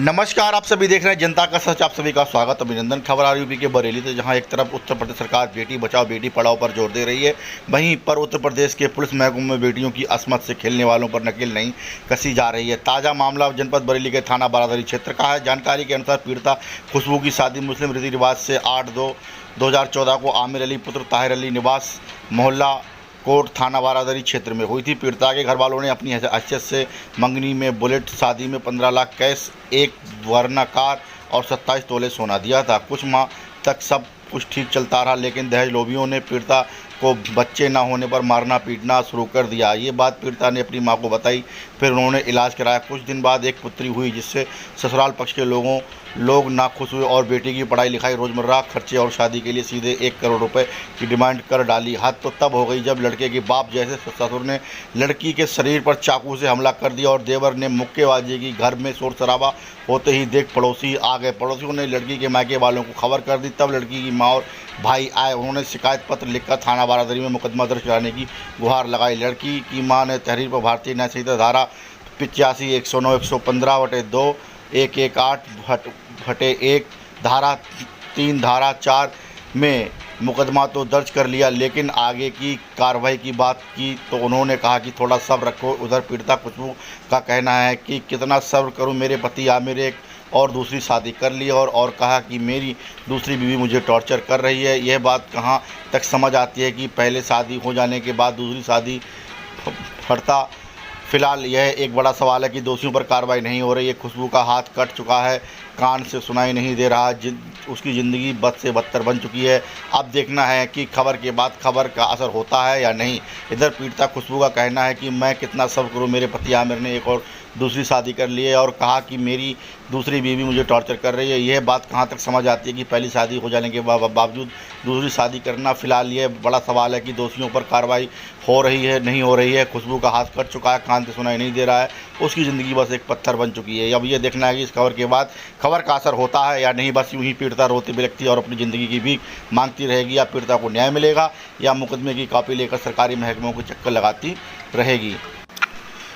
नमस्कार, आप सभी देख रहे हैं जनता का सच। आप सभी का स्वागत अभिनंदन। खबर आ रही यूपी के बरेली से, जहां एक तरफ उत्तर प्रदेश सरकार बेटी बचाओ बेटी पढ़ाओ पर जोर दे रही है, वहीं पर उत्तर प्रदेश के पुलिस महकमे में बेटियों की असमत से खेलने वालों पर नकेल नहीं कसी जा रही है। ताज़ा मामला जनपद बरेली के थाना बारादरी क्षेत्र का है। जानकारी के अनुसार पीड़िता खुशबू की शादी मुस्लिम रीति रिवाज से 8/2/2014 को आमिर अली पुत्र ताहिर अली निवास मोहल्ला कोट थाना बारादरी क्षेत्र में हुई थी। पीड़िता के घर वालों ने अपनी हैसियत से मंगनी में बुलेट, शादी में 15 लाख कैश, एक वर्ना कार और 27 तोले सोना दिया था। कुछ माह तक सब कुछ ठीक चलता रहा, लेकिन दहेज लोभियों ने पीड़िता को बच्चे न होने पर मारना पीटना शुरू कर दिया। ये बात पीड़िता ने अपनी मां को बताई। फिर उन्होंने इलाज कराया। कुछ दिन बाद एक पुत्री हुई, जिससे ससुराल पक्ष के लोग नाखुश हुए और बेटी की पढ़ाई लिखाई, रोजमर्रा खर्चे और शादी के लिए सीधे 1 करोड़ रुपए की डिमांड कर डाली। हद तो तब हो गई जब लड़के के बाप जैसे ससुर ने लड़की के शरीर पर चाकू से हमला कर दिया और देवर ने मुक्केबाजी की। घर में शोर शराबा होते ही देख पड़ोसी आ गए। पड़ोसियों ने लड़की के मायके वालों को खबर कर दी। तब लड़की की माँ और भाई आए। उन्होंने शिकायत पत्र लिखकर थाना बारादरी में मुकदमा दर्ज कराने की गुहार लगाई। लड़की की मां ने तहरीर पर भारतीय न्याय संहिता धारा 85, 109, 115/2, 118/1, धारा 3, धारा 4 में मुकदमा तो दर्ज कर लिया, लेकिन आगे की कार्रवाई की बात की तो उन्होंने कहा कि थोड़ा सब्र रखो। उधर पीड़िता खुशबू का कहना है कि कितना सब्र करूं, मेरे पति आमिर एक और दूसरी शादी कर ली और कहा कि मेरी दूसरी बीवी मुझे टॉर्चर कर रही है। यह बात कहाँ तक समझ आती है कि पहले शादी हो जाने के बाद दूसरी शादी फटता। फिलहाल यह एक बड़ा सवाल है कि दोषियों पर कार्रवाई नहीं हो रही है। खुशबू का हाथ कट चुका है, कान से सुनाई नहीं दे रहा, उसकी ज़िंदगी बद से बदतर बन चुकी है। अब देखना है कि खबर के बाद खबर का असर होता है या नहीं। इधर पीड़िता खुशबू का कहना है कि मैं कितना सब्र करूं, मेरे पति आमिर ने एक और दूसरी शादी कर ली है और कहा कि मेरी दूसरी बीवी मुझे टॉर्चर कर रही है। यह बात कहाँ तक समझ आती है कि पहली शादी हो जाने के बावजूद दूसरी शादी करना। फिलहाल यह बड़ा सवाल है कि दोषियों पर कार्रवाई हो रही है नहीं हो रही है। खुशबू का हाथ कट चुका है, कान से सुनाई नहीं दे रहा है, उसकी ज़िंदगी बस एक पत्थर बन चुकी है। अब ये देखना है कि इस खबर के बाद खबर का असर होता है या नहीं। बस यूं ही पीड़िता रोती बिलखती और अपनी ज़िंदगी की भीख मांगती रहेगी, या पीड़िता को न्याय मिलेगा, या मुकदमे की कॉपी लेकर सरकारी महकमों को चक्कर लगाती रहेगी।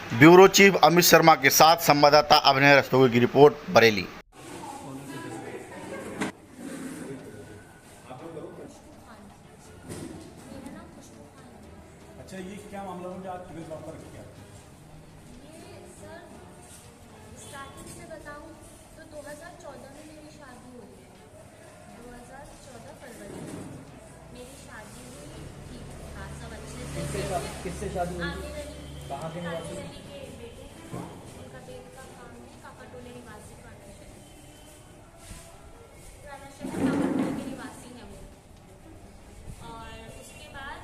ब्यूरो चीफ अमित शर्मा के साथ संवाददाता अभिनय रस्तोगी की रिपोर्ट, बरेली। अच्छा, ये क्या मामला मुझे आज पुलिस बात पर क्या? ये सर स्टार्टिंग से बताऊं तो 2014 में मेरी शादी हुई है। 2014 फरवरी में मेरी शादी हुई। ठीक था, सब अच्छे से। किससे शादी हुई? आमिर अली, कहाँ के निवासी? आमिर अली के बेटे हैं। उनका बेट का काम है काकाटोले निवासी, राना शहर काकाटोले के निवासी हैं वो। और उसके बाद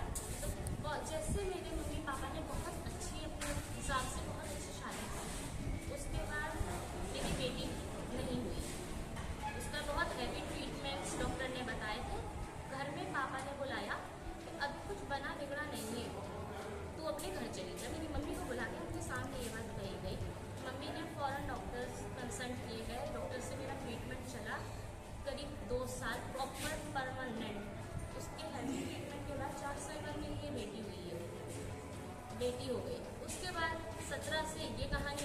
तो जैसे मेरे मम्मी पापा ने बहुत अच्छी अपने हिसाब से बहुत अच्छी शादी की। उसके बाद मेरी बेटी नहीं हुई। उसका बहुत हैवी ट्रीटमेंट्स डॉक्टर ने बताए थे। घर में पापा ने बुलाया कि अब कुछ बना बिगड़ा नहीं है, तू अपने घर चली जा। मेरी मम्मी को बुला के उनके सामने ये बात कही गई। मम्मी ने फ़ौरन डॉक्टर्स कंसल्ट किए गए। डॉक्टर से मेरा ट्रीटमेंट चला करीब 2 साल प्रॉपर परमानेंट। उसके हैवी ट्रीटमेंट के बाद 4 साल बाद मेरी ये बेटी हुई है, बेटी हो गई। उसके बाद 17 से ये कहानी